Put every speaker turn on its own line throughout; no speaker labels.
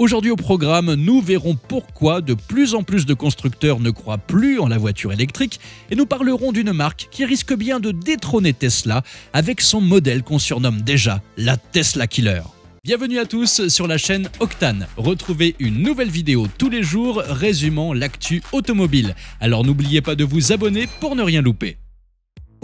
Aujourd'hui au programme, nous verrons pourquoi de plus en plus de constructeurs ne croient plus en la voiture électrique et nous parlerons d'une marque qui risque bien de détrôner Tesla avec son modèle qu'on surnomme déjà la Tesla Killer. Bienvenue à tous sur la chaîne Octane. Retrouvez une nouvelle vidéo tous les jours résumant l'actu automobile. Alors n'oubliez pas de vous abonner pour ne rien louper.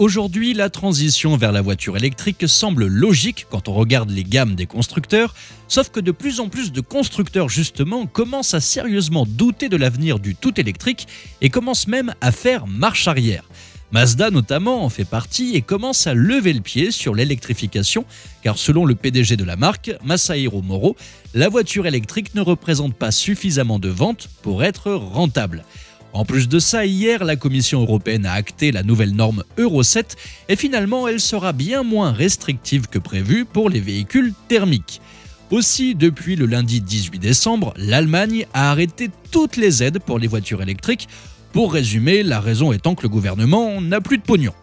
Aujourd'hui, la transition vers la voiture électrique semble logique quand on regarde les gammes des constructeurs, sauf que de plus en plus de constructeurs justement commencent à sérieusement douter de l'avenir du tout électrique et commencent même à faire marche arrière. Mazda notamment en fait partie et commence à lever le pied sur l'électrification car selon le PDG de la marque, Masahiro Moro, la voiture électrique ne représente pas suffisamment de ventes pour être rentable. En plus de ça, hier, la Commission européenne a acté la nouvelle norme Euro 7 et finalement, elle sera bien moins restrictive que prévu pour les véhicules thermiques. Aussi, depuis le lundi 18 décembre, l'Allemagne a arrêté toutes les aides pour les voitures électriques. Pour résumer, la raison étant que le gouvernement n'a plus de pognon.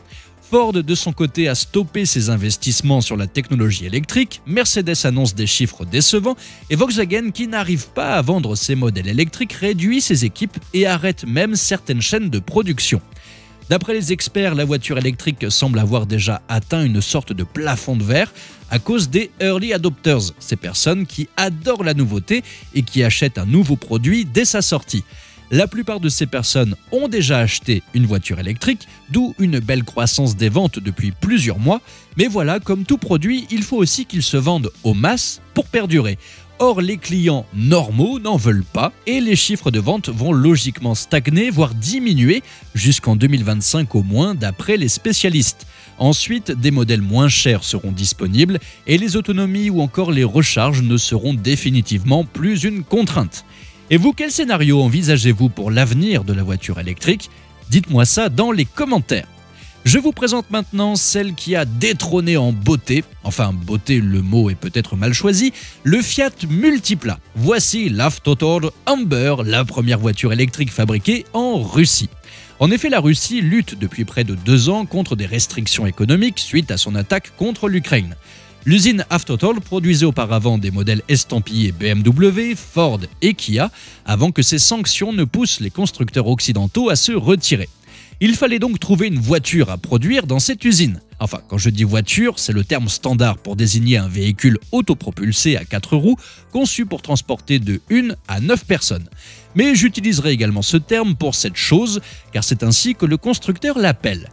Ford, de son côté, a stoppé ses investissements sur la technologie électrique, Mercedes annonce des chiffres décevants et Volkswagen, qui n'arrive pas à vendre ses modèles électriques, réduit ses équipes et arrête même certaines chaînes de production. D'après les experts, la voiture électrique semble avoir déjà atteint une sorte de plafond de verre à cause des early adopters, ces personnes qui adorent la nouveauté et qui achètent un nouveau produit dès sa sortie. La plupart de ces personnes ont déjà acheté une voiture électrique, d'où une belle croissance des ventes depuis plusieurs mois. Mais voilà, comme tout produit, il faut aussi qu'il se vende aux masses pour perdurer. Or, les clients normaux n'en veulent pas et les chiffres de vente vont logiquement stagner, voire diminuer jusqu'en 2025 au moins, d'après les spécialistes. Ensuite, des modèles moins chers seront disponibles et les autonomies ou encore les recharges ne seront définitivement plus une contrainte. Et vous, quel scénario envisagez-vous pour l'avenir de la voiture électrique? Dites-moi ça dans les commentaires. Je vous présente maintenant celle qui a détrôné en beauté, enfin beauté le mot est peut-être mal choisi, le Fiat Multipla. Voici l'Avtotor Humber, la première voiture électrique fabriquée en Russie. En effet, la Russie lutte depuis près de 2 ans contre des restrictions économiques suite à son attaque contre l'Ukraine. L'usine Avtotor produisait auparavant des modèles estampillés BMW, Ford et Kia avant que ces sanctions ne poussent les constructeurs occidentaux à se retirer. Il fallait donc trouver une voiture à produire dans cette usine. Enfin, quand je dis voiture, c'est le terme standard pour désigner un véhicule autopropulsé à 4 roues conçu pour transporter de 1 à 9 personnes. Mais j'utiliserai également ce terme pour cette chose car c'est ainsi que le constructeur l'appelle.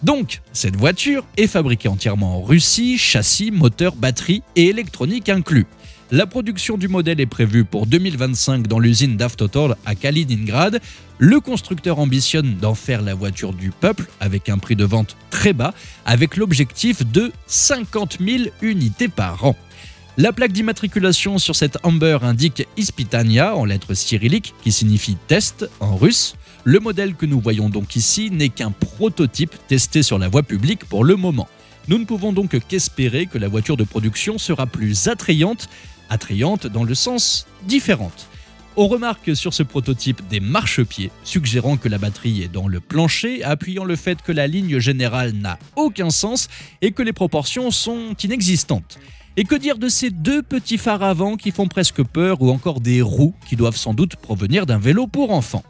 Donc, cette voiture est fabriquée entièrement en Russie, châssis, moteur, batterie et électronique inclus. La production du modèle est prévue pour 2025 dans l'usine d'Avtotor à Kaliningrad. Le constructeur ambitionne d'en faire la voiture du peuple avec un prix de vente très bas, avec l'objectif de 50 000 unités par an. La plaque d'immatriculation sur cette Humber indique Ispitania en lettres cyrilliques qui signifie test en russe. Le modèle que nous voyons donc ici n'est qu'un prototype testé sur la voie publique pour le moment. Nous ne pouvons donc qu'espérer que la voiture de production sera plus attrayante dans le sens différente. On remarque sur ce prototype des marchepieds, suggérant que la batterie est dans le plancher, appuyant le fait que la ligne générale n'a aucun sens et que les proportions sont inexistantes. Et que dire de ces 2 petits phares avant qui font presque peur ou encore des roues qui doivent sans doute provenir d'un vélo pour enfants.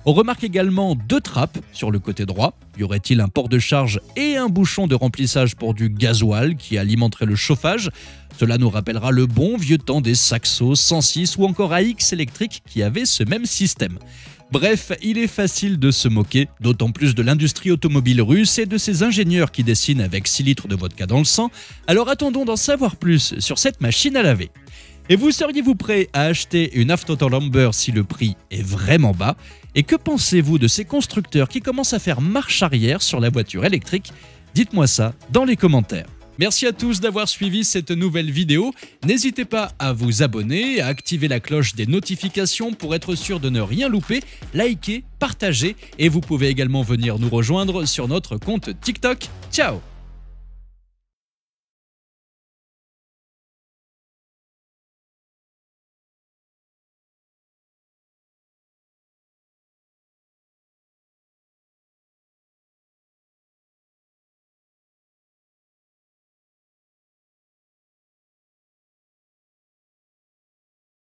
On remarque également 2 trappes sur le côté droit. Y aurait-il un port de charge et un bouchon de remplissage pour du gasoil qui alimenterait le chauffage? Cela nous rappellera le bon vieux temps des Saxo 106 ou encore AX électriques qui avaient ce même système. Bref, il est facile de se moquer, d'autant plus de l'industrie automobile russe et de ses ingénieurs qui dessinent avec 6 litres de vodka dans le sang. Alors attendons d'en savoir plus sur cette machine à laver. Et vous seriez-vous prêt à acheter une Avtotor Humber si le prix est vraiment bas? Et que pensez-vous de ces constructeurs qui commencent à faire marche arrière sur la voiture électrique? Dites-moi ça dans les commentaires. Merci à tous d'avoir suivi cette nouvelle vidéo. N'hésitez pas à vous abonner, à activer la cloche des notifications pour être sûr de ne rien louper, liker, partager et vous pouvez également venir nous rejoindre sur notre compte TikTok. Ciao!